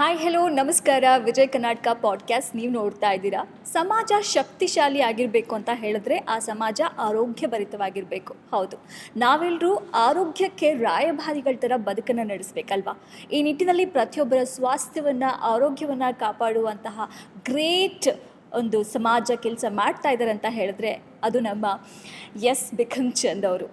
Hi hello ನಮಸ್ಕಾರ. Vijay Karnataka podcast ನೀವು ನೋಡ್ತಾ ಇದ್ದೀರಾ. ಸಮಾಜ ಶಕ್ತಿಶಾಲಿ ಆಗಿರಬೇಕು ಅಂತ ಹೇಳಿದ್ರೆ ಆ ಸಮಾಜ ಆರೋಗ್ಯಭರಿತವಾಗಿರಬೇಕು. ಹೌದು, ನಾವೆಲ್ಲರೂ ಆರೋಗ್ಯಕ್ಕೆ ರಾಯಭಾರಿಗಳ ಥರ ಬದುಕನ್ನು ನಡೆಸಬೇಕಲ್ವಾ. ಈ ನಿಟ್ಟಿನಲ್ಲಿ ಪ್ರತಿಯೊಬ್ಬರ ಸ್ವಾಸ್ಥ್ಯವನ್ನು ಆರೋಗ್ಯವನ್ನು ಕಾಪಾಡುವಂತಹ ಗ್ರೇಟ್ ಒಂದು ಸಮಾಜ ಕೆಲಸ ಮಾಡ್ತಾ ಇದ್ದಾರೆ ಅಂತ ಹೇಳಿದ್ರೆ ಅದು ನಮ್ಮ ಬಿಕಮ್ ಚಂದ್ ಅವರು.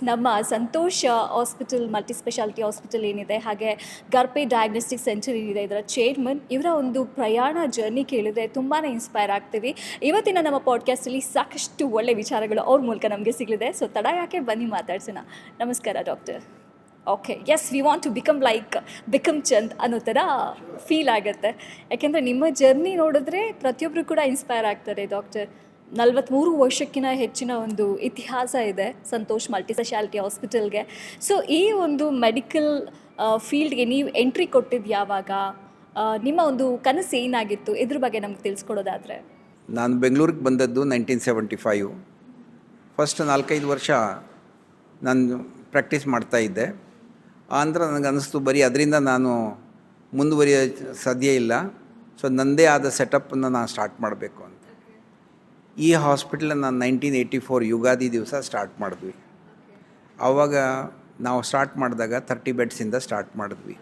ನಮ್ಮ ಸಂತೋಷ ಹಾಸ್ಪಿಟಲ್, ಮಲ್ಟಿ ಸ್ಪೆಷಾಲಿಟಿ ಹಾಸ್ಪಿಟಲ್ ಏನಿದೆ, ಹಾಗೆ ಗರ್ಪೆ ಡಯಾಗ್ನೋಸ್ಟಿಕ್ ಸೆಂಟರ್ ಏನಿದೆ, ಇದರ ಚೇರ್ಮನ್. ಇವರ ಒಂದು ಪ್ರಯಾಣ ಜರ್ನಿ ಕೇಳಿದರೆ ತುಂಬಾ ಇನ್ಸ್ಪೈರ್ ಆಗ್ತೀವಿ. ಇವತ್ತಿನ ನಮ್ಮ ಪಾಡ್ಕಾಸ್ಟಲ್ಲಿ ಸಾಕಷ್ಟು ಒಳ್ಳೆ ವಿಚಾರಗಳು ಅವ್ರ ಮೂಲಕ ನಮಗೆ ಸಿಗಲಿದೆ. ಸೊ ತಡ ಯಾಕೆ, ಬನ್ನಿ ಮಾತಾಡ್ಸೋಣ. ನಮಸ್ಕಾರ doctor. Okay, we want to become ಚಂದ್ ಅನ್ನೋ ಥರ ಫೀಲ್ ಆಗುತ್ತೆ. ಯಾಕೆಂದರೆ ನಿಮ್ಮ ಜರ್ನಿ ನೋಡಿದ್ರೆ ಪ್ರತಿಯೊಬ್ಬರು ಕೂಡ ಇನ್ಸ್ಪೈರ್ ಆಗ್ತಾರೆ. ಡಾಕ್ಟರ್, 43 ವರ್ಷಕ್ಕಿಂತ ಹೆಚ್ಚಿನ ಒಂದು ಇತಿಹಾಸ ಇದೆ ಸಂತೋಷ್ ಮಲ್ಟಿ ಸ್ಪೆಷಾಲಿಟಿ ಹಾಸ್ಪಿಟಲ್ಗೆ. ಸೊ ಈ ಒಂದು ಮೆಡಿಕಲ್ ಫೀಲ್ಡ್ಗೆ ನೀವು ಎಂಟ್ರಿ ಕೊಟ್ಟಿದ್ದು ಯಾವಾಗ? ನಿಮ್ಮ ಒಂದು ಕನಸು ಏನಾಗಿತ್ತು? ಇದ್ರ ಬಗ್ಗೆ ನಮ್ಗೆ ತಿಳಿಸ್ಕೊಡೋದಾದರೆ. ನಾನು ಬೆಂಗಳೂರಿಗೆ ಬಂದದ್ದು 1975. ಫಸ್ಟ್ 4-5 ವರ್ಷ ನಾನು ಪ್ರಾಕ್ಟೀಸ್ ಮಾಡ್ತಾಯಿದ್ದೆ. ಆನಂತರ ನನಗೆ ಅನ್ನಿಸ್ತು ಬರೀ ಅದರಿಂದ ನಾನು ಮುಂದುವರಿಯೋ ಸಾಧ್ಯ ಇಲ್ಲ. ಸೊ ನನ್ನದೇ ಆದ ಸೆಟಪ್ಪನ್ನು ನಾನು ಸ್ಟಾರ್ಟ್ ಮಾಡಬೇಕು ಅಂತ ಈ ಹಾಸ್ಪಿಟಲ್ ನಾನು 1984 ಯುಗಾದಿ ದಿವಸ ಸ್ಟಾರ್ಟ್ ಮಾಡಿದ್ವಿ. ಆವಾಗ ನಾವು ಸ್ಟಾರ್ಟ್ ಮಾಡಿದಾಗ 30 ಬೆಡ್ಸಿಂದ ಸ್ಟಾರ್ಟ್ ಮಾಡಿದ್ವಿ.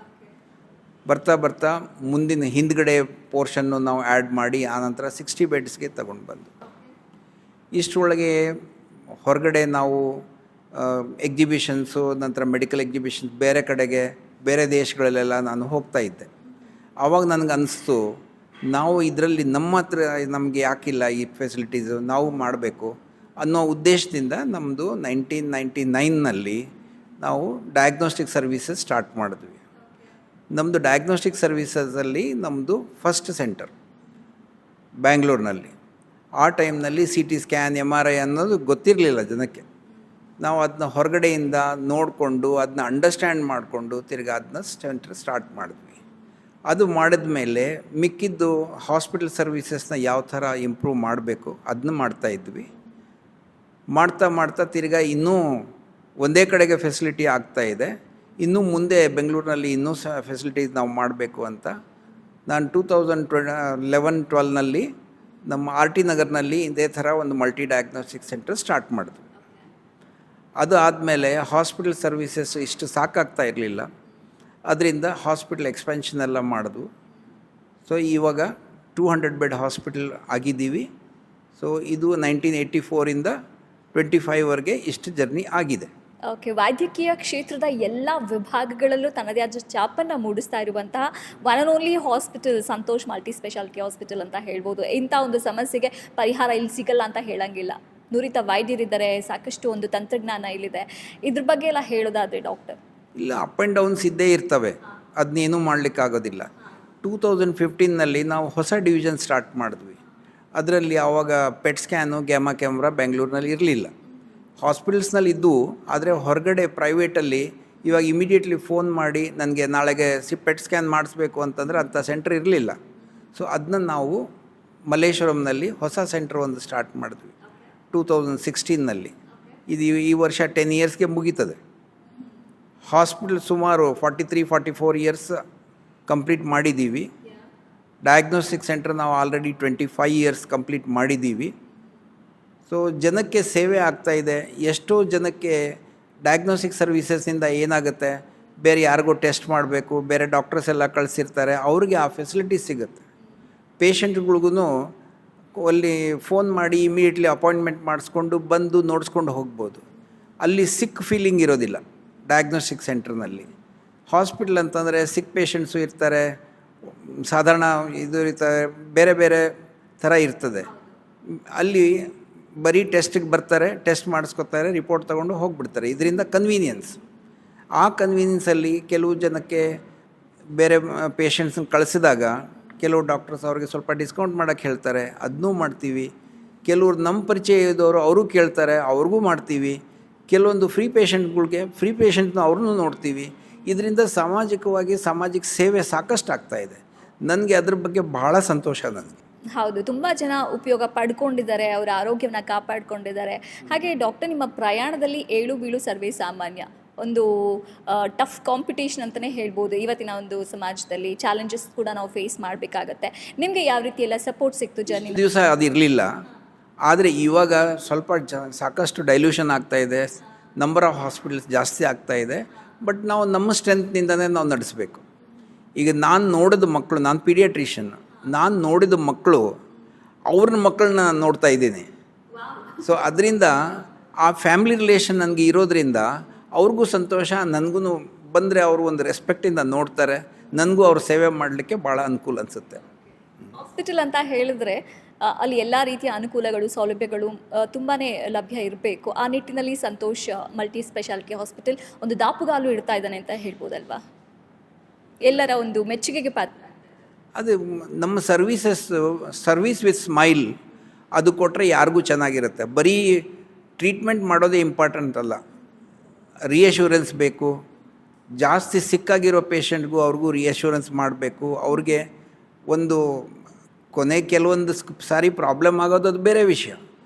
ಬರ್ತಾ ಬರ್ತಾ ಮುಂದಿನ ಹಿಂದ್ಗಡೆ ಪೋರ್ಷನ್ನು ನಾವು ಆ್ಯಡ್ ಮಾಡಿ ಆನಂತರ 60 ಬೆಡ್ಸ್ಗೆ ತಗೊಂಡು ಬಂದು ಇಷ್ಟರೊಳಗೆ ಹೊರಗಡೆ ನಾವು ಎಕ್ಸಿಬಿಷನ್ಸು, ನಂತರ ಮೆಡಿಕಲ್ ಎಕ್ಸಿಬಿಷನ್ಸ್ ಬೇರೆ ಕಡೆಗೆ, ಬೇರೆ ದೇಶಗಳಲ್ಲೆಲ್ಲ ನಾನು ಹೋಗ್ತಾ ಇದ್ದೆ. ಆವಾಗ ನನಗೆ ಅನ್ನಿಸ್ತು ನಾವು ಇದರಲ್ಲಿ ನಮ್ಮ ಹತ್ರ ನಮಗೆ ಯಾಕಿಲ್ಲ ಈ ಫೆಸಿಲಿಟೀಸು, ನಾವು ಮಾಡಬೇಕು ಅನ್ನೋ ಉದ್ದೇಶದಿಂದ ನಮ್ಮದು 1999ನಲ್ಲಿ ನಾವು ಡಯಾಗ್ನೋಸ್ಟಿಕ್ ಸರ್ವೀಸಸ್ ಸ್ಟಾರ್ಟ್ ಮಾಡಿದ್ವಿ. ನಮ್ಮದು ಡಯಾಗ್ನೋಸ್ಟಿಕ್ ಸರ್ವೀಸಸಲ್ಲಿ ನಮ್ಮದು ಫಸ್ಟ್ ಸೆಂಟರ್ ಬ್ಯಾಂಗ್ಳೂರಿನಲ್ಲಿ. ಆ ಟೈಮ್ನಲ್ಲಿ CT ಸ್ಕ್ಯಾನ್, MRI ಅನ್ನೋದು ಗೊತ್ತಿರಲಿಲ್ಲ ಜನಕ್ಕೆ. ನಾವು ಅದನ್ನ ಹೊರಗಡೆಯಿಂದ ನೋಡಿಕೊಂಡು ಅದನ್ನ ಅಂಡರ್ಸ್ಟ್ಯಾಂಡ್ ಮಾಡಿಕೊಂಡು ತಿರ್ಗಿ ಅದನ್ನ ಸೆಂಟರ್ ಸ್ಟಾರ್ಟ್ ಮಾಡಿದ್ವಿ. ಅದು ಮಾಡಿದ ಮೇಲೆ ಮಿಕ್ಕಿದ್ದು ಹಾಸ್ಪಿಟಲ್ ಸರ್ವೀಸಸ್ನ ಯಾವ ಥರ ಇಂಪ್ರೂವ್ ಮಾಡಬೇಕು ಅದನ್ನ ಮಾಡ್ತಾಯಿದ್ವಿ. ಮಾಡ್ತಾ ತಿರ್ಗಿ ಇನ್ನೂ ಒಂದೇ ಕಡೆಗೆ ಫೆಸಿಲಿಟಿ ಆಗ್ತಾಯಿದೆ. ಇನ್ನೂ ಮುಂದೆ ಬೆಂಗಳೂರಿನಲ್ಲಿ ಇನ್ನೂ ಫೆಸಿಲಿಟೀಸ್ ನಾವು ಮಾಡಬೇಕು ಅಂತ ನಾನು 2011-12ನಲ್ಲಿ ನಮ್ಮ RT ನಗರ್ನಲ್ಲಿ ಇದೇ ಥರ ಒಂದು ಮಲ್ಟಿ ಡಯಾಗ್ನೋಸ್ಟಿಕ್ ಸೆಂಟರ್ ಸ್ಟಾರ್ಟ್ ಮಾಡಿದ್ವಿ. ಅದು ಆದಮೇಲೆ ಹಾಸ್ಪಿಟಲ್ ಸರ್ವೀಸಸ್ ಇಷ್ಟು ಸಾಕಾಗ್ತಾ ಇರಲಿಲ್ಲ. ಅದರಿಂದ ಹಾಸ್ಪಿಟಲ್ ಎಕ್ಸ್ಪೆನ್ಷನ್ ಎಲ್ಲ ಮಾಡಿದ್ವು. ಸೊ ಇವಾಗ 200 ಬೆಡ್ ಹಾಸ್ಪಿಟಲ್ ಆಗಿದ್ದೀವಿ. ಸೊ ಇದು 1984ಇಂದ 25ವರೆಗೆ ಇಷ್ಟು ಜರ್ನಿ ಆಗಿದೆ. ಓಕೆ, ವೈದ್ಯಕೀಯ ಕ್ಷೇತ್ರದ ಎಲ್ಲ ವಿಭಾಗಗಳಲ್ಲೂ ತನ್ನದೇ ಆದ ಛಾಪನ್ನು ಮೂಡಿಸ್ತಾ ಇರುವಂತಹ one and only hospital Santosh multi speciality hospital ಅಂತ ಹೇಳ್ಬೋದು. ಇಂಥ ಒಂದು ಸಮಸ್ಯೆಗೆ ಪರಿಹಾರ ಇಲ್ಲಿ ಸಿಗಲ್ಲ ಅಂತ ಹೇಳಂಗಿಲ್ಲ. ನುರಿತ ವೈದ್ಯರಿದ್ದಾರೆ, ಸಾಕಷ್ಟು ಒಂದು ತಂತ್ರಜ್ಞಾನ ಇಲ್ಲಿದೆ. ಇದ್ರ ಬಗ್ಗೆ ಎಲ್ಲ ಹೇಳೋದಾದರೆ ಡಾಕ್ಟರ್. ಇಲ್ಲ, ಅಪ್ ಆ್ಯಂಡ್ ಡೌನ್ಸ್ ಇದ್ದೇ ಇರ್ತವೆ, ಅದನ್ನೇನೂ ಮಾಡಲಿಕ್ಕಾಗೋದಿಲ್ಲ. 2015ನಲ್ಲಿ ನಾವು ಹೊಸ ಡಿವಿಷನ್ ಸ್ಟಾರ್ಟ್ ಮಾಡಿದ್ವಿ. ಅದರಲ್ಲಿ ಆವಾಗ ಪೆಟ್ ಸ್ಕ್ಯಾನು, ಗ್ಯಾಮಾ ಕ್ಯಾಮ್ರಾ ಬೆಂಗಳೂರಿನಲ್ಲಿ ಇರಲಿಲ್ಲ. ಹಾಸ್ಪಿಟಲ್ಸ್ನಲ್ಲಿ ಇದ್ದವು, ಆದರೆ ಹೊರಗಡೆ ಪ್ರೈವೇಟಲ್ಲಿ ಇವಾಗ ಇಮಿಡಿಯೇಟ್ಲಿ ಫೋನ್ ಮಾಡಿ ನನಗೆ ನಾಳೆಗೆ ಪೆಟ್ ಸ್ಕ್ಯಾನ್ ಮಾಡಿಸ್ಬೇಕು ಅಂತಂದರೆ ಅಂಥ ಸೆಂಟರ್ ಇರಲಿಲ್ಲ. ಸೊ ಅದನ್ನ ನಾವು ಮಲ್ಲೇಶ್ವರಂನಲ್ಲಿ ಹೊಸ ಸೆಂಟರ್ ಒಂದು ಸ್ಟಾರ್ಟ್ ಮಾಡಿದ್ವಿ 2016ನಲ್ಲಿ. ಇದು ಈ ವರ್ಷ 10 ಇಯರ್ಸ್ಗೆ ಮುಗೀತದೆ. ಹಾಸ್ಪಿಟಲ್ ಸುಮಾರು 43-44 ಇಯರ್ಸ್ ಕಂಪ್ಲೀಟ್ ಮಾಡಿದ್ದೀವಿ. ಡಯಾಗ್ನೋಸ್ಟಿಕ್ ಸೆಂಟರ್ ನಾವು ಆಲ್ರೆಡಿ 25 ಇಯರ್ಸ್ ಕಂಪ್ಲೀಟ್ ಮಾಡಿದ್ದೀವಿ. ಸೊ ಜನಕ್ಕೆ ಸೇವೆ ಆಗ್ತಾಯಿದೆ. ಎಷ್ಟೋ ಜನಕ್ಕೆ ಡಯಾಗ್ನೋಸ್ಟಿಕ್ ಸರ್ವೀಸಸ್ಸಿಂದ ಏನಾಗುತ್ತೆ, ಬೇರೆ ಯಾರಿಗೋ ಟೆಸ್ಟ್ ಮಾಡಬೇಕು, ಬೇರೆ ಡಾಕ್ಟರ್ಸ್ ಎಲ್ಲ ಕಳಿಸಿರ್ತಾರೆ, ಅವ್ರಿಗೆ ಆ ಫೆಸಿಲಿಟಿ ಸಿಗುತ್ತೆ. ಪೇಷಂಟ್ಗಳಿಗೂ ಅಲ್ಲಿ ಫೋನ್ ಮಾಡಿ ಇಮಿಡಿಯೇಟ್ಲಿ ಅಪಾಯಿಂಟ್ಮೆಂಟ್ ಮಾಡಿಸ್ಕೊಂಡು ಬಂದು ನೋಡಿಸ್ಕೊಂಡು ಹೋಗ್ಬೋದು. ಅಲ್ಲಿ ಸಿಕ್ ಫೀಲಿಂಗ್ ಇರೋದಿಲ್ಲ ಡಯಾಗ್ನೋಸ್ಟಿಕ್ ಸೆಂಟರ್ನಲ್ಲಿ. ಹಾಸ್ಪಿಟಲ್ ಅಂತಂದರೆ ಸಿಕ್ ಪೇಷಂಟ್ಸು ಇರ್ತಾರೆ, ಸಾಧಾರಣ ಇದು ಇರ್ತಾರೆ, ಬೇರೆ ಬೇರೆ ಥರ ಇರ್ತದೆ. ಅಲ್ಲಿ ಬರೀ ಟೆಸ್ಟಿಗೆ ಬರ್ತಾರೆ, ಟೆಸ್ಟ್ ಮಾಡಿಸ್ಕೊತಾರೆ, ರಿಪೋರ್ಟ್ ತೊಗೊಂಡು ಹೋಗಿಬಿಡ್ತಾರೆ. ಇದರಿಂದ ಕನ್ವೀನಿಯನ್ಸ್. ಆ ಕನ್ವೀನಿಯನ್ಸಲ್ಲಿ ಕೆಲವು ಜನಕ್ಕೆ ಬೇರೆ ಪೇಷಂಟ್ಸನ್ನ ಕಳಿಸಿದಾಗ ಕೆಲವು ಡಾಕ್ಟರ್ಸ್ ಅವ್ರಿಗೆ ಸ್ವಲ್ಪ ಡಿಸ್ಕೌಂಟ್ ಮಾಡೋಕ್ಕೆ ಹೇಳ್ತಾರೆ, ಅದನ್ನೂ ಮಾಡ್ತೀವಿ. ಕೆಲವ್ರು ನಮ್ಮ ಪರಿಚಯ ಇದ್ದವರು ಅವರು ಕೇಳ್ತಾರೆ, ಅವ್ರಿಗೂ ಮಾಡ್ತೀವಿ. ಕೆಲವೊಂದು ಫ್ರೀ ಪೇಷಂಟ್ನ ಅವ್ರನ್ನೂ ನೋಡ್ತೀವಿ. ಇದರಿಂದ ಸಾಮಾಜಿಕ ಸೇವೆ ಸಾಕಷ್ಟು ಆಗ್ತಾಯಿದೆ. ನನಗೆ ಅದ್ರ ಬಗ್ಗೆ ಭಾಳ ಸಂತೋಷ. ನನಗೆ ಹೌದು, ತುಂಬ ಜನ ಉಪಯೋಗ ಪಡ್ಕೊಂಡಿದ್ದಾರೆ, ಅವರ ಆರೋಗ್ಯವನ್ನು ಕಾಪಾಡಿಕೊಂಡಿದ್ದಾರೆ. ಹಾಗೆ ಡಾಕ್ಟರ್, ನಿಮ್ಮ ಪ್ರಯಾಣದಲ್ಲಿ ಏಳು ಬೀಳು ಸರ್ವೇ ಸಾಮಾನ್ಯ. ಒಂದು ಟಫ್ ಕಾಂಪಿಟೇಷನ್ ಅಂತಲೇ ಹೇಳ್ಬೋದು ಇವತ್ತಿನ ಒಂದು ಸಮಾಜದಲ್ಲಿ. ಚಾಲೆಂಜಸ್ ಕೂಡ ನಾವು ಫೇಸ್ ಮಾಡಬೇಕಾಗತ್ತೆ. ನಿಮಗೆ ಯಾವ ರೀತಿ ಎಲ್ಲ ಸಪೋರ್ಟ್ ಸಿಕ್ತು ಜರ್ನಿ? ದಿವಸ ಅದು ಇರಲಿಲ್ಲ, ಆದರೆ ಇವಾಗ ಸ್ವಲ್ಪ ಸಾಕಷ್ಟು ಡೈಲ್ಯೂಷನ್ ಆಗ್ತಾಯಿದೆ, ನಂಬರ್ ಆಫ್ ಹಾಸ್ಪಿಟಲ್ಸ್ ಜಾಸ್ತಿ ಆಗ್ತಾಯಿದೆ. ಬಟ್ ನಾವು ನಮ್ಮ ಸ್ಟ್ರೆಂತ್ನಿಂದನೇ ನಾವು ನಡೆಸಬೇಕು. ಈಗ ನಾನು ನೋಡಿದ ಮಕ್ಕಳು, ನಾನು ಪೀಡಿಯಾಟ್ರಿಷಿಯನ್, ನಾನು ನೋಡಿದ ಮಕ್ಕಳು ಅವ್ರನ್ನ ಮಕ್ಕಳನ್ನ ನೋಡ್ತಾ ಇದ್ದೀನಿ. ಸೊ ಅದರಿಂದ ಆ ಫ್ಯಾಮಿಲಿ ರಿಲೇಷನ್ ನನಗೆ ಇರೋದ್ರಿಂದ ಅವ್ರಿಗೂ ಸಂತೋಷ, ನನಗೂ ಬಂದರೆ ಅವರು ಒಂದು ರೆಸ್ಪೆಕ್ಟಿಂದ ನೋಡ್ತಾರೆ, ನನಗೂ ಅವ್ರ ಸೇವೆ ಮಾಡಲಿಕ್ಕೆ ಭಾಳ ಅನುಕೂಲ ಅನಿಸುತ್ತೆ. ಹಾಸ್ಪಿಟಲ್ ಅಂತ ಹೇಳಿದ್ರೆ ಅಲ್ಲಿ ಎಲ್ಲ ರೀತಿಯ ಅನುಕೂಲಗಳು, ಸೌಲಭ್ಯಗಳು ತುಂಬಾ ಲಭ್ಯ ಇರಬೇಕು. ಆ ನಿಟ್ಟಿನಲ್ಲಿ ಸಂತೋಷ್ ಮಲ್ಟಿ ಸ್ಪೆಷಾಲಿಟಿ ಹಾಸ್ಪಿಟಲ್ ಒಂದು ದಾಪುಗಾಲು ಇಡ್ತಾ ಇದ್ದಾನೆ ಅಂತ ಹೇಳ್ಬೋದಲ್ವಾ? ಎಲ್ಲರ ಒಂದು ಮೆಚ್ಚುಗೆಗೆ ಪಾತ್ರ. ಅದು ನಮ್ಮ ಸರ್ವೀಸ್ ವಿತ್ ಸ್ಮೈಲ್ ಅದು ಕೊಟ್ಟರೆ ಯಾರಿಗೂ ಚೆನ್ನಾಗಿರುತ್ತೆ. ಬರೀ ಟ್ರೀಟ್ಮೆಂಟ್ ಮಾಡೋದೇ ಇಂಪಾರ್ಟೆಂಟ್ ಅಲ್ಲ, ರಿಯಶ್ಯೂರೆನ್ಸ್ ಬೇಕು. ಜಾಸ್ತಿ ಸಿಕ್ಕಾಗಿರೋ ಪೇಷಂಟ್ಗೂ ಅವ್ರಿಗೂ ರಿಯಶ್ಯೂರೆನ್ಸ್ ಮಾಡಬೇಕು. ಅವ್ರಿಗೆ ಒಂದು ಕೆಲವೊಂದು ಸಾರಿ ಪ್ರಾಬ್ಲಮ್ ಆಗೋದು ಅದು ಬೇರೆ ವಿಷಯ,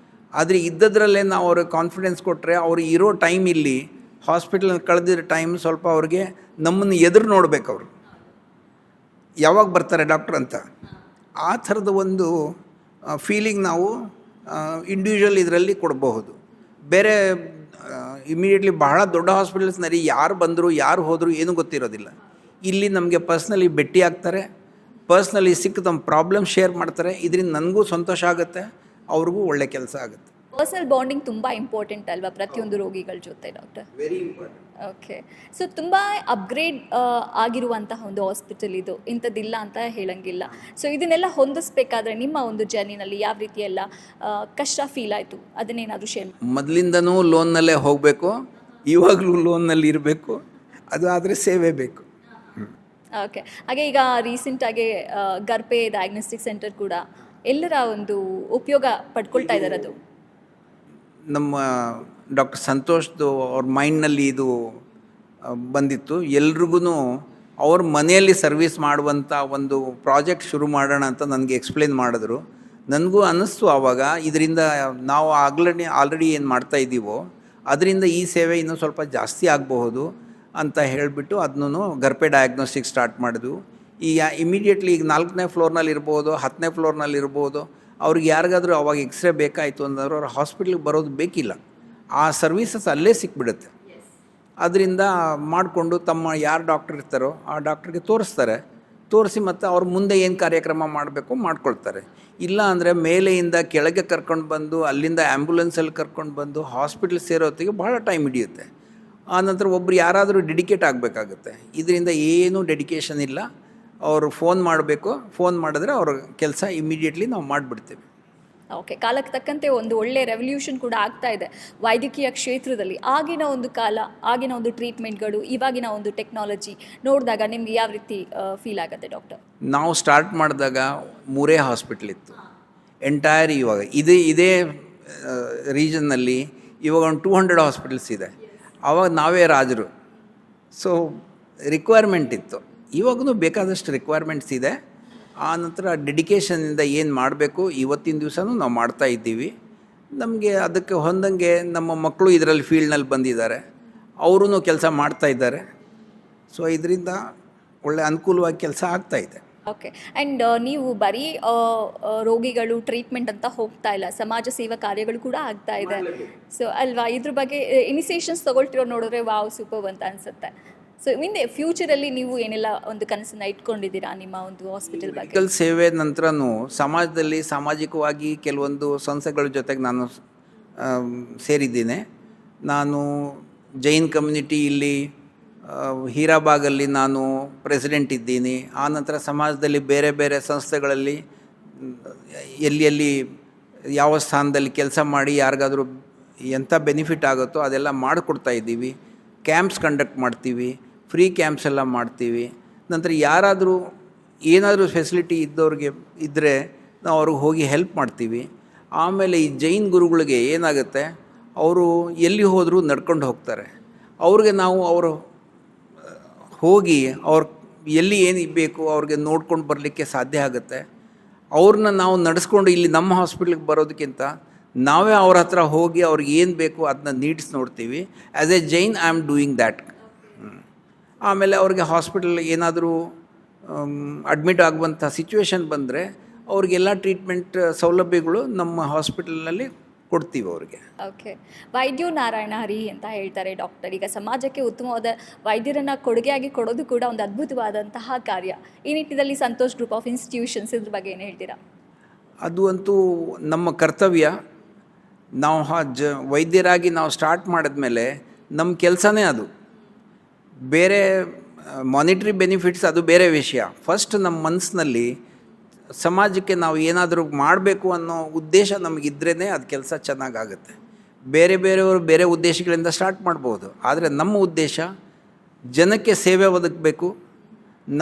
ಆದರೆ ಇದ್ದದ್ರಲ್ಲೇ ನಾವು ಅವ್ರಿಗೆ ಕಾನ್ಫಿಡೆನ್ಸ್ ಕೊಟ್ಟರೆ ಅವ್ರು ಇರೋ ಟೈಮ್, ಇಲ್ಲಿ ಹಾಸ್ಪಿಟಲ್ನಲ್ಲಿ ಕಳೆದಿರೋ ಟೈಮ್ ಸ್ವಲ್ಪ ಅವ್ರಿಗೆ ನಮ್ಮನ್ನು ಎದುರು ನೋಡಬೇಕು. ಅವರು ಯಾವಾಗ ಬರ್ತಾರೆ ಡಾಕ್ಟ್ರ್ ಅಂತ, ಆ ಥರದ ಒಂದು ಫೀಲಿಂಗ್ ನಾವು ಇಂಡಿವಿಜುವಲ್ ಇದರಲ್ಲಿ ಕೊಡಬಹುದು. ಬೇರೆ ಇಮಿಡಿಯೇಟ್ಲಿ ಬಹಳ ದೊಡ್ಡ ಹಾಸ್ಪಿಟಲ್ಸ್ನಲ್ಲಿ ಯಾರು ಬಂದರು ಯಾರು ಹೋದರು ಏನೂ ಗೊತ್ತಿರೋದಿಲ್ಲ. ಇಲ್ಲಿ ನಮಗೆ ಪರ್ಸ್ನಲಿ ಭೇಟಿ ಆಗ್ತಾರೆ, ಪರ್ಸ್ನಲಿ ಸಿಕ್ಕ ತಮ್ಮ ಪ್ರಾಬ್ಲಮ್ ಶೇರ್ ಮಾಡ್ತಾರೆ. ಇದರಿಂದ ನನಗೂ ಸಂತೋಷ ಆಗುತ್ತೆ, ಅವ್ರಿಗೂ ಒಳ್ಳೆ ಕೆಲಸ ಆಗುತ್ತೆ. ಪರ್ಸನಲ್ ಬಾಂಡಿಂಗ್ ತುಂಬ ಇಂಪಾರ್ಟೆಂಟ್ ಅಲ್ವಾ ಪ್ರತಿಯೊಂದು ರೋಗಿಗಳ ಜೊತೆ doctor? Very important. Okay. So ತುಂಬ ಅಪ್ಗ್ರೇಡ್ ಆಗಿರುವಂತಹ ಒಂದು ಹಾಸ್ಪಿಟಲ್ ಇದು, ಇಂಥದ್ದಿಲ್ಲ ಅಂತ ಹೇಳಂಗಿಲ್ಲ. ಸೊ ಇದನ್ನೆಲ್ಲ ಹೊಂದಿಸ್ಬೇಕಾದ್ರೆ ನಿಮ್ಮ ಒಂದು ಜರ್ನಿನಲ್ಲಿ ಯಾವ ರೀತಿ ಎಲ್ಲ ಕಷ್ಟ ಫೀಲ್ ಆಯಿತು, ಅದನ್ನೇನಾದರೂ ಶೇರ್? ಮೊದಲಿಂದನೂ ಲೋನ್ನಲ್ಲೇ ಹೋಗಬೇಕು, ಇವಾಗಲೂ ಲೋನ್ನಲ್ಲಿ ಇರಬೇಕು, ಅದು ಆದರೆ ಸೇವೆ ಬೇಕು. ಓಕೆ. ಹಾಗೆ ಈಗ ರೀಸೆಂಟಾಗಿ ಗರ್ಪೆ ಡಯಾಗ್ನೋಸ್ಟಿಕ್ ಸೆಂಟರ್ ಕೂಡ ಎಲ್ಲರ ಒಂದು ಉಪಯೋಗ ಪಡ್ಕೊಳ್ತಾ ಇದ್ದಾರೆ. ಅದು ನಮ್ಮ ಡಾಕ್ಟರ್ ಸಂತೋಷ್ದು ಅವ್ರ ಮೈಂಡ್ನಲ್ಲಿ ಇದು ಬಂದಿತ್ತು. ಎಲ್ರಿಗೂ ಅವ್ರ ಮನೆಯಲ್ಲಿ ಸರ್ವಿಸ್ ಮಾಡುವಂಥ ಒಂದು ಪ್ರಾಜೆಕ್ಟ್ ಶುರು ಮಾಡೋಣ ಅಂತ ನನಗೆ ಎಕ್ಸ್ಪ್ಲೇನ್ ಮಾಡಿದ್ರು. ನನಗೂ ಅನ್ನಿಸ್ತು ಆವಾಗ, ಇದರಿಂದ ನಾವು ಆಲ್ರೆಡಿ ಏನು ಮಾಡ್ತಾಯಿದ್ದೀವೋ ಅದರಿಂದ ಈ ಸೇವೆ ಇನ್ನೂ ಸ್ವಲ್ಪ ಜಾಸ್ತಿ ಆಗಬಹುದು ಅಂತ ಹೇಳಿಬಿಟ್ಟು ಅದನ್ನು ಗರ್ಪೆ ಡಯಾಗ್ನೋಸ್ಟಿಕ್ ಸ್ಟಾರ್ಟ್ ಮಾಡಿದ್ವು. ಈಗ ಇಮಿಡಿಯೇಟ್ಲಿ ಈಗ 4ನೇ ಫ್ಲೋರ್ನಲ್ಲಿ ಇರ್ಬೋದು, 10ನೇ ಫ್ಲೋರ್ನಲ್ಲಿ ಇರ್ಬೋದು, ಅವ್ರಿಗೆ ಯಾರಿಗಾದರೂ ಅವಾಗ ಎಕ್ಸ್ರೇ ಬೇಕಾಯಿತು ಅಂದ್ರೆ ಅವ್ರು ಹಾಸ್ಪಿಟ್ಲಿಗೆ ಬರೋದು ಬೇಕಿಲ್ಲ, ಆ ಸರ್ವೀಸಸ್ ಅಲ್ಲೇ ಸಿಕ್ಬಿಡುತ್ತೆ. ಅದರಿಂದ ಮಾಡಿಕೊಂಡು ತಮ್ಮ ಯಾರು ಡಾಕ್ಟ್ರ್ ಇರ್ತಾರೋ ಆ ಡಾಕ್ಟ್ರಿಗೆ ತೋರಿಸಿ ಮತ್ತು ಅವ್ರ ಮುಂದೆ ಏನು ಕಾರ್ಯಕ್ರಮ ಮಾಡಬೇಕು ಮಾಡ್ಕೊಳ್ತಾರೆ. ಇಲ್ಲ ಅಂದರೆ ಮೇಲೆಯಿಂದ ಕೆಳಗೆ ಕರ್ಕೊಂಡು ಬಂದು ಅಲ್ಲಿಂದ ಆ್ಯಂಬುಲೆನ್ಸಲ್ಲಿ ಕರ್ಕೊಂಡು ಬಂದು ಹಾಸ್ಪಿಟ್ಲ್ ಸೇರೋತ್ತಿಗೆ ಭಾಳ ಟೈಮ್ ಹಿಡಿಯುತ್ತೆ. ಆನಂತರ ಒಬ್ಬರು ಯಾರಾದರೂ ಡೆಡಿಕೇಟ್ ಆಗಬೇಕಾಗುತ್ತೆ. ಇದರಿಂದ ಏನೂ ಡೆಡಿಕೇಷನ್ ಇಲ್ಲ. ಅವರು ಫೋನ್ ಮಾಡಬೇಕು, ಫೋನ್ ಮಾಡಿದ್ರೆ ಅವ್ರ ಕೆಲಸ ಇಮಿಡಿಯೇಟ್ಲಿ ನಾವು ಮಾಡಿಬಿಡ್ತೇವೆ. ಓಕೆ. ಕಾಲಕ್ಕೆ ತಕ್ಕಂತೆ ಒಂದು ಒಳ್ಳೆ ರೆವಲ್ಯೂಷನ್ ಕೂಡ ಆಗ್ತಾ ಇದೆ ವೈದ್ಯಕೀಯ ಕ್ಷೇತ್ರದಲ್ಲಿ. ಆಗಿನ ಒಂದು ಕಾಲ, ಆಗಿನ ಒಂದು ಟ್ರೀಟ್ಮೆಂಟ್ಗಳು, ಇವಾಗಿನ ಒಂದು ಟೆಕ್ನಾಲಜಿ ನೋಡಿದಾಗ ನಿಮ್ಗೆ ಯಾವ ರೀತಿ ಫೀಲ್ ಆಗುತ್ತೆ ಡಾಕ್ಟರ್? ನಾವು ಸ್ಟಾರ್ಟ್ ಮಾಡಿದಾಗ 3 ಹಾಸ್ಪಿಟ್ಲ್ ಇತ್ತು ಎಂಟೈರ್. ಇವಾಗ ಇದೇ ರೀಜನ್ನಲ್ಲಿ ಇವಾಗ ಒಂದು 200 ಹಾಸ್ಪಿಟಲ್ಸ್ ಇದೆ. ಆವಾಗ ನಾವೇ ರಾಜರು. ಸೊ ರಿಕ್ವೈರ್ಮೆಂಟ್ ಇತ್ತು, ಇವಾಗೂ ಬೇಕಾದಷ್ಟು ರಿಕ್ವೈರ್ಮೆಂಟ್ಸ್ ಇದೆ. ಆ ನಂತರ ಡೆಡಿಕೇಷನಿಂದ ಏನು ಮಾಡಬೇಕು ಇವತ್ತಿನ ದಿವಸನೂ ನಾವು ಮಾಡ್ತಾ ಇದ್ದೀವಿ. ನಮಗೆ ಅದಕ್ಕೆ ಹೊಂದಂಗೆ ನಮ್ಮ ಮಕ್ಕಳು ಇದರಲ್ಲಿ ಫೀಲ್ಡ್ನಲ್ಲಿ ಬಂದಿದ್ದಾರೆ, ಅವರೂ ಕೆಲಸ ಮಾಡ್ತಾಯಿದ್ದಾರೆ. ಸೊ ಇದರಿಂದ ಒಳ್ಳೆ ಅನುಕೂಲವಾಗಿ ಕೆಲಸ ಆಗ್ತಾಯಿದೆ. ಓಕೆ. ಆ್ಯಂಡ್ ನೀವು ಬರೀ ರೋಗಿಗಳು ಟ್ರೀಟ್ಮೆಂಟ್ ಅಂತ ಹೋಗ್ತಾ ಇಲ್ಲ, ಸಮಾಜ ಸೇವಾ ಕಾರ್ಯಗಳು ಕೂಡ ಆಗ್ತಾ ಇದೆ. ಸೊ ಅಲ್ವಾ, ಇದ್ರ ಬಗ್ಗೆ ಇನಿಷಿಯೇಷನ್ಸ್ ತೊಗೊಳ್ತಿರೋ ನೋಡಿದ್ರೆ ವಾವ್ ಸೂಪರ್ ಅಂತ ಅನಿಸುತ್ತೆ. ಸೊ ಮುಂದೆ ಫ್ಯೂಚರಲ್ಲಿ ನೀವು ಏನೆಲ್ಲ ಒಂದು ಕನಸನ್ನು ಇಟ್ಕೊಂಡಿದ್ದೀರಾ ನಿಮ್ಮ ಒಂದು ಹಾಸ್ಪಿಟಲ್ ಬಗ್ಗೆ? ಮೆಡಿಕಲ್ ಸೇವೆ ನಂತರನೂ ಸಮಾಜದಲ್ಲಿ ಸಾಮಾಜಿಕವಾಗಿ ಕೆಲವೊಂದು ಸಂಸ್ಥೆಗಳ ಜೊತೆಗೆ ನಾನು ಸೇರಿದ್ದೀನಿ. ನಾನು ಜೈನ್ ಕಮ್ಯುನಿಟಿ ಇಲ್ಲಿ ಹೀರಾಬಾಗಲ್ಲಿ ನಾನು ಪ್ರೆಸಿಡೆಂಟ್ ಇದ್ದೀನಿ. ಆನಂತರ ಸಮಾಜದಲ್ಲಿ ಬೇರೆ ಬೇರೆ ಸಂಸ್ಥೆಗಳಲ್ಲಿ ಎಲ್ಲಿ ಯಾವ ಸ್ಥಾನದಲ್ಲಿ ಕೆಲಸ ಮಾಡಿ ಯಾರಿಗಾದರೂ ಎಂಥ ಬೆನಿಫಿಟ್ ಆಗುತ್ತೋ ಅದೆಲ್ಲ ಮಾಡಿಕೊಡ್ತಾ ಇದ್ದೀವಿ. ಕ್ಯಾಂಪ್ಸ್ ಕಂಡಕ್ಟ್ ಮಾಡ್ತೀವಿ, ಫ್ರೀ ಕ್ಯಾಂಪ್ಸ್ ಎಲ್ಲ ಮಾಡ್ತೀವಿ. ನಂತರ ಯಾರಾದರೂ ಏನಾದರೂ ಫೆಸಿಲಿಟಿ ಇದ್ದವ್ರಿಗೆ ಇದ್ದರೆ ನಾವು ಅವ್ರಿಗೆ ಹೋಗಿ ಹೆಲ್ಪ್ ಮಾಡ್ತೀವಿ. ಆಮೇಲೆ ಈ ಜೈನ್ ಗುರುಗಳಿಗೆ ಏನಾಗುತ್ತೆ, ಅವರು ಎಲ್ಲಿ ಹೋದರೂ ನಡ್ಕೊಂಡು ಹೋಗ್ತಾರೆ. ಅವ್ರಿಗೆ ನಾವು ಅವರು ಹೋಗಿ ಅವ್ರು ಎಲ್ಲಿ ಏನು ಬೇಕು ಅವ್ರಿಗೆ ನೋಡ್ಕೊಂಡು ಬರಲಿಕ್ಕೆ ಸಾಧ್ಯ ಆಗುತ್ತೆ. ಅವ್ರನ್ನ ನಾವು ನಡೆಸ್ಕೊಂಡು ಇಲ್ಲಿ ನಮ್ಮ ಹಾಸ್ಪಿಟ್ಲಿಗೆ ಬರೋದಕ್ಕಿಂತ ನಾವೇ ಅವ್ರ ಹತ್ರ ಹೋಗಿ ಅವ್ರಿಗೆ ಏನು ಬೇಕು ಅದನ್ನ ನೀಡ್ಸ್ ನೋಡ್ತೀವಿ. As A Jain I am doing that. ಆಮೇಲೆ ಅವ್ರಿಗೆ ಹಾಸ್ಪಿಟಲ್ ಏನಾದರೂ ಅಡ್ಮಿಟ್ ಆಗುವಂಥ ಸಿಚುವೇಶನ್ ಬಂದರೆ ಅವ್ರಿಗೆಲ್ಲ ಟ್ರೀಟ್ಮೆಂಟ್ ಸೌಲಭ್ಯಗಳು ನಮ್ಮ ಹಾಸ್ಪಿಟಲ್ನಲ್ಲಿ ಕೊಡ್ತೀವಿ ಅವ್ರಿಗೆ. ಓಕೆ, ವೈದ್ಯೋ ನಾರಾಯಣ ಹರಿ ಅಂತ ಹೇಳ್ತಾರೆ ಡಾಕ್ಟರ್. ಈಗ ಸಮಾಜಕ್ಕೆ ಉತ್ತಮವಾದ ವೈದ್ಯರನ್ನು ಕೊಡುಗೆಯಾಗಿ ಕೊಡೋದು ಕೂಡ ಒಂದು ಅದ್ಭುತವಾದಂತಹ ಕಾರ್ಯ. ಈ ನಿಟ್ಟಿನಲ್ಲಿ ಸಂತೋಷ್ ಗ್ರೂಪ್ ಆಫ್ ಇನ್ಸ್ಟಿಟ್ಯೂಷನ್ಸ್ ಇದ್ರ ಬಗ್ಗೆ ಏನು ಹೇಳ್ತೀರಾ? ಅದು ಅಂತೂ ನಮ್ಮ ಕರ್ತವ್ಯ. ನಾವು ವೈದ್ಯರಾಗಿ ನಾವು ಸ್ಟಾರ್ಟ್ ಮಾಡಿದ್ಮೇಲೆ ನಮ್ಮ ಕೆಲಸನೇ ಅದು. ಬೇರೆ ಮಾನಿಟ್ರಿ ಬೆನಿಫಿಟ್ಸ್ ಅದು ಬೇರೆ ವಿಷಯ. ಫಸ್ಟ್ ನಮ್ಮ ಮನಸ್ಸಿನಲ್ಲಿ ಸಮಾಜಕ್ಕೆ ನಾವು ಏನಾದರೂ ಮಾಡಬೇಕು ಅನ್ನೋ ಉದ್ದೇಶ ನಮಗಿದ್ರೇ ಅದು ಕೆಲಸ ಚೆನ್ನಾಗಾಗುತ್ತೆ. ಬೇರೆಯವರು ಬೇರೆ ಉದ್ದೇಶಗಳಿಂದ ಸ್ಟಾರ್ಟ್ ಮಾಡ್ಬೋದು, ಆದರೆ ನಮ್ಮ ಉದ್ದೇಶ ಜನಕ್ಕೆ ಸೇವೆ ಒದಗಬೇಕು.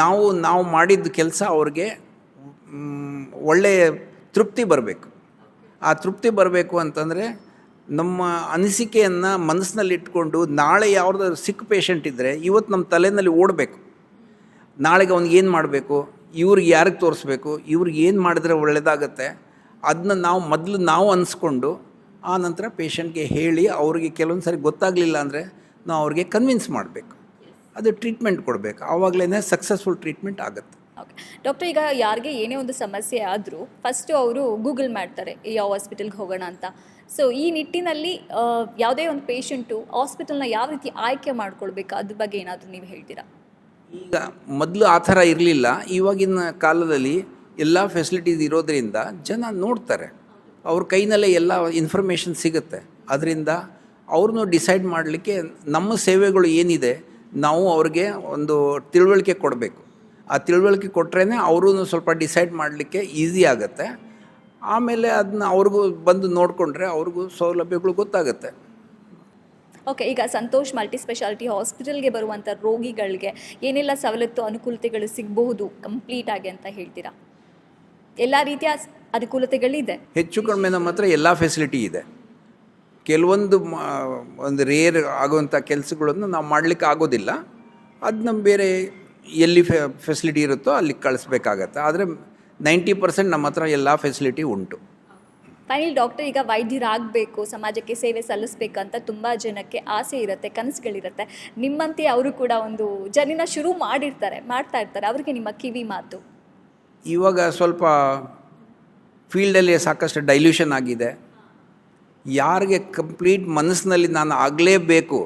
ನಾವು ಮಾಡಿದ ಕೆಲಸ ಅವ್ರಿಗೆ ಒಳ್ಳೆಯ ತೃಪ್ತಿ ಬರಬೇಕು. ಆ ತೃಪ್ತಿ ಬರಬೇಕು ಅಂತಂದರೆ ನಮ್ಮ ಅನಿಸಿಕೆಯನ್ನು ಮನಸ್ಸಿನಲ್ಲಿ ಇಟ್ಕೊಂಡು ನಾಳೆ ಯಾವುದಾದ್ರು ಸಿಕ್ ಪೇಷಂಟ್ ಇದ್ದರೆ ಇವತ್ತು ನಮ್ಮ ತಲೆಯಲ್ಲಿ ಓಡಬೇಕು. ನಾಳೆಗೆ ಅವ್ನಿಗೆ ಏನು ಮಾಡಬೇಕು, ಇವ್ರಿಗೆ ಯಾರಿಗೆ ತೋರಿಸ್ಬೇಕು, ಇವ್ರಿಗೆ ಏನು ಮಾಡಿದ್ರೆ ಒಳ್ಳೆಯದಾಗತ್ತೆ, ಅದನ್ನ ನಾವು ಅನಿಸ್ಕೊಂಡು ಆ ನಂತರ ಪೇಷಂಟ್ಗೆ ಹೇಳಿ ಅವ್ರಿಗೆ ಕೆಲವೊಂದು ಸಾರಿ ಗೊತ್ತಾಗಲಿಲ್ಲ ಅಂದರೆ ನಾವು ಅವ್ರಿಗೆ ಕನ್ವಿನ್ಸ್ ಮಾಡಬೇಕು. ಅದು ಟ್ರೀಟ್ಮೆಂಟ್ ಕೊಡಬೇಕು. ಆವಾಗಲೇ ಸಕ್ಸಸ್ಫುಲ್ ಟ್ರೀಟ್ಮೆಂಟ್ ಆಗುತ್ತೆ. ಓಕೆ ಡಾಕ್ಟರ್, ಈಗ ಯಾರಿಗೆ ಏನೇ ಒಂದು ಸಮಸ್ಯೆ ಆದರೂ ಫಸ್ಟು ಅವರು ಗೂಗಲ್ ಮಾಡ್ತಾರೆ ಯಾವ ಹಾಸ್ಪಿಟಲ್ಗೆ ಹೋಗೋಣ ಅಂತ. ಸೊ ಈ ನಿಟ್ಟಿನಲ್ಲಿ ಯಾವುದೇ ಒಂದು ಪೇಷಂಟು ಹಾಸ್ಪಿಟಲ್ನ ಯಾವ ರೀತಿ ಆಯ್ಕೆ ಮಾಡ್ಕೊಳ್ಬೇಕು, ಅದ್ರ ಬಗ್ಗೆ ಏನಾದರೂ ನೀವು ಹೇಳ್ತೀರಾ? ಈಗ ಮೊದಲು ಆ ಥರ ಇರಲಿಲ್ಲ. ಇವಾಗಿನ ಕಾಲದಲ್ಲಿ ಎಲ್ಲ ಫೆಸಿಲಿಟೀಸ್ ಇರೋದರಿಂದ ಜನ ನೋಡ್ತಾರೆ, ಅವ್ರ ಕೈನಲ್ಲೇ ಎಲ್ಲ ಇನ್ಫಾರ್ಮೇಷನ್ ಸಿಗುತ್ತೆ. ಅದರಿಂದ ಅವ್ರನ್ನೂ ಡಿಸೈಡ್ ಮಾಡಲಿಕ್ಕೆ ನಮ್ಮ ಸೇವೆಗಳು ಏನಿದೆ ನಾವು ಅವ್ರಿಗೆ ಒಂದು ತಿಳುವಳಿಕೆ ಕೊಡಬೇಕು. ಆ ತಿಳುವಳಿಕೆ ಕೊಟ್ರೇ ಅವರೂ ಸ್ವಲ್ಪ ಡಿಸೈಡ್ ಮಾಡಲಿಕ್ಕೆ ಈಸಿ ಆಗುತ್ತೆ. ಆಮೇಲೆ ಅದನ್ನ ಅವ್ರಿಗೂ ಬಂದು ನೋಡಿಕೊಂಡ್ರೆ ಅವ್ರಿಗೂ ಸೌಲಭ್ಯಗಳು ಗೊತ್ತಾಗುತ್ತೆ. ಓಕೆ, ಈಗ ಸಂತೋಷ್ ಮಲ್ಟಿ ಸ್ಪೆಷಾಲಿಟಿ ಹಾಸ್ಪಿಟಲ್ಗೆ ಬರುವಂಥ ರೋಗಿಗಳಿಗೆ ಏನೆಲ್ಲ ಸವಲತ್ತು ಅನುಕೂಲತೆಗಳು ಸಿಗಬಹುದು ಕಂಪ್ಲೀಟಾಗಿ ಅಂತ ಹೇಳ್ತೀರಾ? ಎಲ್ಲ ರೀತಿಯ ಅನುಕೂಲತೆಗಳಿದೆ. ಹೆಚ್ಚು ಕಡಿಮೆ ನಮ್ಮ ಹತ್ರ ಎಲ್ಲ ಫೆಸಿಲಿಟಿ ಇದೆ. ಕೆಲವೊಂದು ಒಂದು ರೇರ್ ಆಗುವಂಥ ಕೆಲಸಗಳನ್ನು ನಾವು ಮಾಡಲಿಕ್ಕೆ ಆಗೋದಿಲ್ಲ. ಅದನ್ನ ಬೇರೆ ಎಲ್ಲಿ ಫೆಸಿಲಿಟಿ ಇರುತ್ತೋ ಅಲ್ಲಿಗೆ ಕಳಿಸ್ಬೇಕಾಗತ್ತೆ. ಆದರೆ 90% ನಮ್ಮ ಹತ್ರ ಎಲ್ಲ ಫೆಸಿಲಿಟಿ ಉಂಟು. ಫೈನಲ್ ಡಾಕ್ಟರ್, ಈಗ ವೈದ್ಯರಾಗಬೇಕು, ಸಮಾಜಕ್ಕೆ ಸೇವೆ ಸಲ್ಲಿಸಬೇಕಂತ ತುಂಬ ಜನಕ್ಕೆ ಆಸೆ ಇರುತ್ತೆ, ಕನಸುಗಳಿರುತ್ತೆ. ನಿಮ್ಮಂತೆ ಅವರು ಕೂಡ ಒಂದು ಜರ್ನಿನ ಶುರು ಮಾಡ್ತಾ ಇರ್ತಾರೆ. ಅವ್ರಿಗೆ ನಿಮ್ಮ ಕಿವಿ ಮಾತು? ಇವಾಗ ಸ್ವಲ್ಪ ಫೀಲ್ಡಲ್ಲಿ ಸಾಕಷ್ಟು ಡೈಲ್ಯೂಷನ್ ಆಗಿದೆ. ಯಾರಿಗೆ ಕಂಪ್ಲೀಟ್ ಮನಸ್ಸಿನಲ್ಲಿ ನಾನು ಆಗಲೇಬೇಕು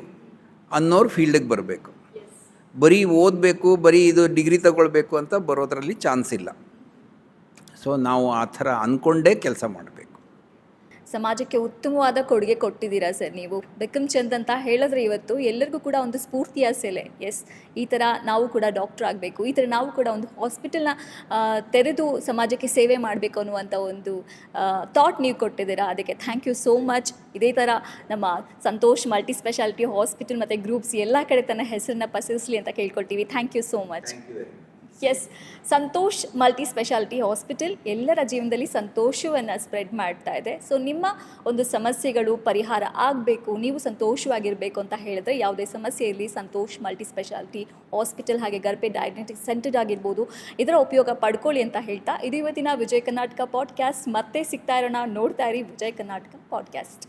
ಅನ್ನೋರು ಫೀಲ್ಡಿಗೆ ಬರಬೇಕು. ಬರೀ ಓದಬೇಕು, ಬರೀ ಇದು ಡಿಗ್ರಿ ತಗೊಳ್ಬೇಕು ಅಂತ ಬರೋದರಲ್ಲಿ ಚಾನ್ಸ್ ಇಲ್ಲ. ಸೊ ನಾವು ಆ ಥರ ಅಂದ್ಕೊಂಡೇ ಕೆಲಸ ಮಾಡಬೇಕು. ಸಮಾಜಕ್ಕೆ ಉತ್ತಮವಾದ ಕೊಡುಗೆ ಕೊಟ್ಟಿದ್ದೀರಾ ಸರ್ ನೀವು. ಬೆಕ್ಕಂ ಚಂದ್ ಅಂತ ಹೇಳಿದ್ರೆ ಇವತ್ತು ಎಲ್ಲರಿಗೂ ಕೂಡ ಒಂದು ಸ್ಫೂರ್ತಿಯ ಸೆಲೆ. ಎಸ್, ಈ ಥರ ನಾವು ಕೂಡ ಡಾಕ್ಟರ್ ಆಗಬೇಕು, ಈ ಥರ ನಾವು ಕೂಡ ಒಂದು ಹಾಸ್ಪಿಟಲ್ನ ತೆರೆದು ಸಮಾಜಕ್ಕೆ ಸೇವೆ ಮಾಡಬೇಕು ಅನ್ನುವಂಥ ಒಂದು ಥಾಟ್ ನೀವು ಕೊಟ್ಟಿದ್ದೀರಾ. ಅದಕ್ಕೆ ಥ್ಯಾಂಕ್ ಯು ಸೋ ಮಚ್. ಇದೇ ಥರ ನಮ್ಮ ಸಂತೋಷ್ ಮಲ್ಟಿ ಸ್ಪೆಷಾಲಿಟಿ ಹಾಸ್ಪಿಟಲ್ ಮತ್ತು ಗ್ರೂಪ್ಸ್ ಎಲ್ಲ ಕಡೆ ತನ್ನ ಹೆಸರನ್ನ ಪಸರಿಸಲಿ ಅಂತ ಕೇಳ್ಕೊಳ್ತೀವಿ. Thank you so much. Yes, Santosh multi speciality hospital ಎಲ್ಲರ ಜೀವನದಲ್ಲಿ ಸಂತೋಷವನ್ನು ಸ್ಪ್ರೆಡ್ ಮಾಡ್ತಾ ಇದೆ. ಸೊ ನಿಮ್ಮ ಒಂದು ಸಮಸ್ಯೆಗಳು ಪರಿಹಾರ ಆಗಬೇಕು, ನೀವು ಸಂತೋಷವಾಗಿರಬೇಕು ಅಂತ ಹೇಳಿದ್ರೆ ಯಾವುದೇ ಸಮಸ್ಯೆ ಇರಲಿ, ಸಂತೋಷ್ ಮಲ್ಟಿ ಸ್ಪೆಷಾಲಿಟಿ ಹಾಸ್ಪಿಟಲ್ ಹಾಗೆ ಗರ್ಭೆ ಡಯಾಗ್ನೋಸ್ಟಿಕ್ ಸೆಂಟರ್ ಆಗಿರ್ಬೋದು, ಇದರ ಉಪಯೋಗ ಪಡ್ಕೊಳ್ಳಿ ಅಂತ ಹೇಳ್ತಾ ಇದು ಇವತ್ತಿನ ವಿಜಯ ಕರ್ನಾಟಕ ಪಾಡ್ಕ್ಯಾಸ್ಟ್. ಮತ್ತೆ ಸಿಗ್ತಾ ಇರೋಣ, ನೋಡ್ತಾ ಇರಿ ವಿಜಯ ಕರ್ನಾಟಕ ಪಾಡ್ಕ್ಯಾಸ್ಟ್.